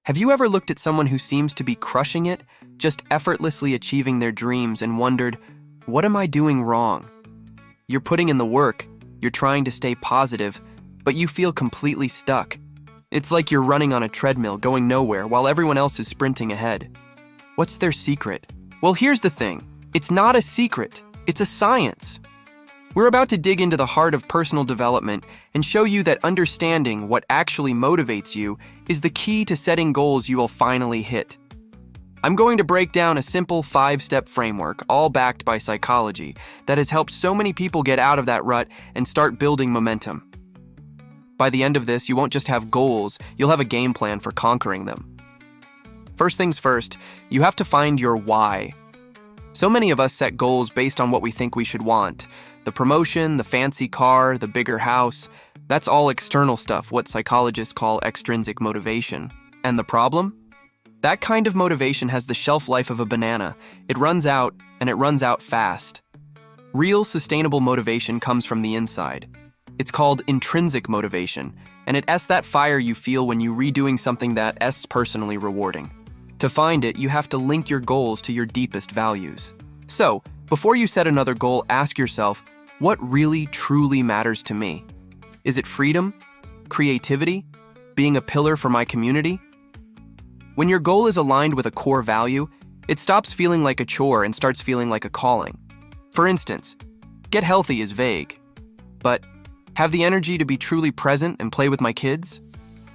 Have you ever looked at someone who seems to be crushing it, just effortlessly achieving their dreams, and wondered, what am I doing wrong? You're putting in the work, you're trying to stay positive, but you feel completely stuck. It's like you're running on a treadmill going nowhere while everyone else is sprinting ahead. What's their secret? Well, here's the thing. It's not a secret. It's a science. We're about to dig into the heart of personal development and show you that understanding what actually motivates you is the key to setting goals you will finally hit. I'm going to break down a simple 5-step framework, all backed by psychology, that has helped so many people get out of that rut and start building momentum. By the end of this, you won't just have goals, you'll have a game plan for conquering them. First things first, you have to find your why. So many of us set goals based on what we think we should want. The promotion, the fancy car, the bigger house, that's all external stuff, what psychologists call extrinsic motivation. And the problem? That kind of motivation has the shelf life of a banana. It runs out, and it runs out fast. Real, sustainable motivation comes from the inside. It's called intrinsic motivation, and it's that fire you feel when you're redoing something that's personally rewarding. To find it, you have to link your goals to your deepest values. So, before you set another goal, ask yourself, what really, truly matters to me? Is it freedom? Creativity? Being a pillar for my community? When your goal is aligned with a core value, it stops feeling like a chore and starts feeling like a calling. For instance, get healthy is vague, but have the energy to be truly present and play with my kids?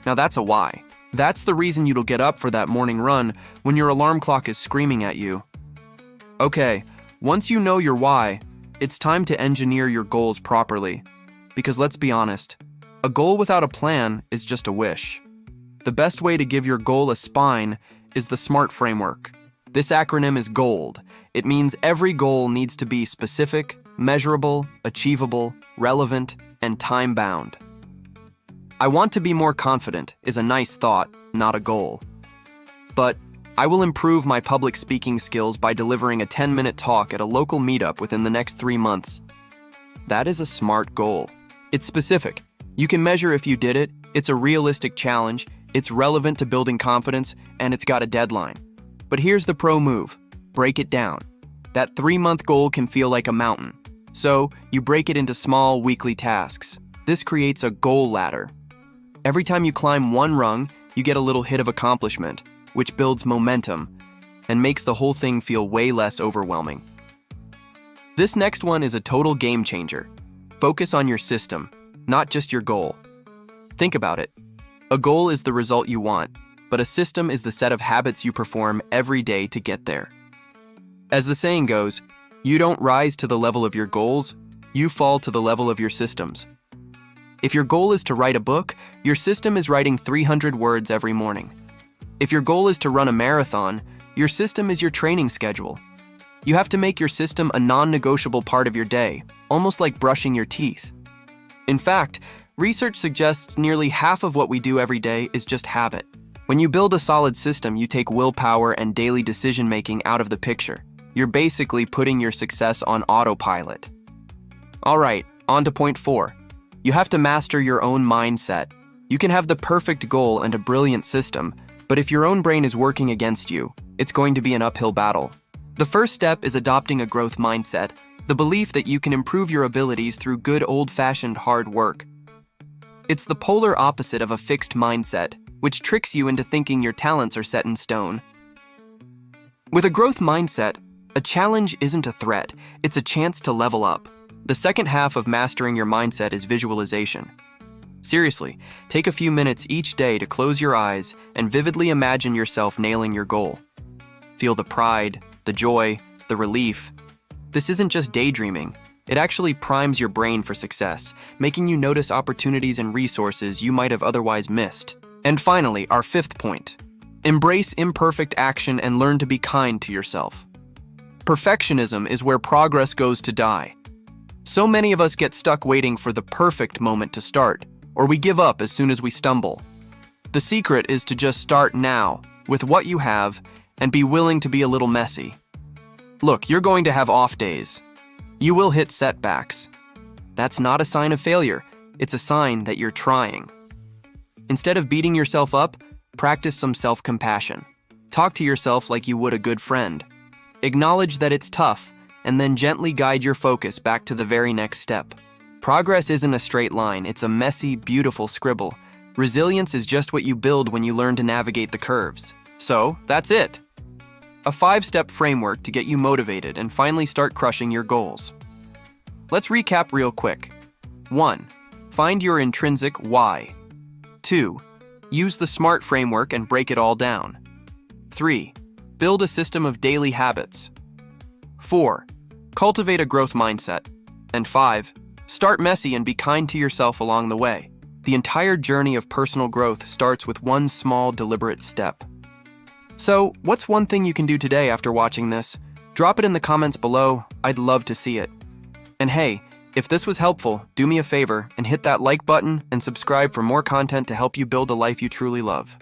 Now that's a why. That's the reason you'll get up for that morning run when your alarm clock is screaming at you. Okay, once you know your why, it's time to engineer your goals properly. Because let's be honest, a goal without a plan is just a wish. The best way to give your goal a spine is the SMART framework. This acronym is GOLD. It means every goal needs to be specific, measurable, achievable, relevant, and time-bound. I want to be more confident is a nice thought, not a goal. But I will improve my public speaking skills by delivering a 10-minute talk at a local meetup within the next 3 months. That is a SMART goal. It's specific. You can measure if you did it, it's a realistic challenge, it's relevant to building confidence, and it's got a deadline. But here's the pro move. Break it down. That 3-month goal can feel like a mountain. So, you break it into small, weekly tasks. This creates a goal ladder. Every time you climb one rung, you get a little hit of accomplishment, which builds momentum and makes the whole thing feel way less overwhelming. This next one is a total game changer. Focus on your system, not just your goal. Think about it. A goal is the result you want, but a system is the set of habits you perform every day to get there. As the saying goes, you don't rise to the level of your goals, you fall to the level of your systems. If your goal is to write a book, your system is writing 300 words every morning. If your goal is to run a marathon, your system is your training schedule. You have to make your system a non-negotiable part of your day, almost like brushing your teeth. In fact, research suggests nearly half of what we do every day is just habit. When you build a solid system, you take willpower and daily decision-making out of the picture. You're basically putting your success on autopilot. All right, on to point 4. You have to master your own mindset. You can have the perfect goal and a brilliant system, but if your own brain is working against you, it's going to be an uphill battle. The first step is adopting a growth mindset, the belief that you can improve your abilities through good old-fashioned hard work. It's the polar opposite of a fixed mindset, which tricks you into thinking your talents are set in stone. With a growth mindset, a challenge isn't a threat, it's a chance to level up. The second half of mastering your mindset is visualization. Seriously, take a few minutes each day to close your eyes and vividly imagine yourself nailing your goal. Feel the pride, the joy, the relief. This isn't just daydreaming. It actually primes your brain for success, making you notice opportunities and resources you might have otherwise missed. And finally, our 5th point. Embrace imperfect action and learn to be kind to yourself. Perfectionism is where progress goes to die. So many of us get stuck waiting for the perfect moment to start, or we give up as soon as we stumble. The secret is to just start now, with what you have, and be willing to be a little messy. Look, you're going to have off days. You will hit setbacks. That's not a sign of failure, it's a sign that you're trying. Instead of beating yourself up, Practice some self-compassion. Talk to yourself like you would a good friend. Acknowledge that it's tough, and then gently guide your focus back to the very next step. Progress isn't a straight line, it's a messy, beautiful scribble. Resilience is just what you build when you learn to navigate the curves. So, that's it. A 5-step framework to get you motivated and finally start crushing your goals. Let's recap real quick. 1. Find your intrinsic why. 2. Use the SMART framework and break it all down. 3. Build a system of daily habits. 4. Cultivate a growth mindset. And 5. Start messy and be kind to yourself along the way. The entire journey of personal growth starts with one small, deliberate step. So, what's one thing you can do today after watching this? Drop it in the comments below, I'd love to see it. And hey, if this was helpful, do me a favor and hit that like button and subscribe for more content to help you build a life you truly love.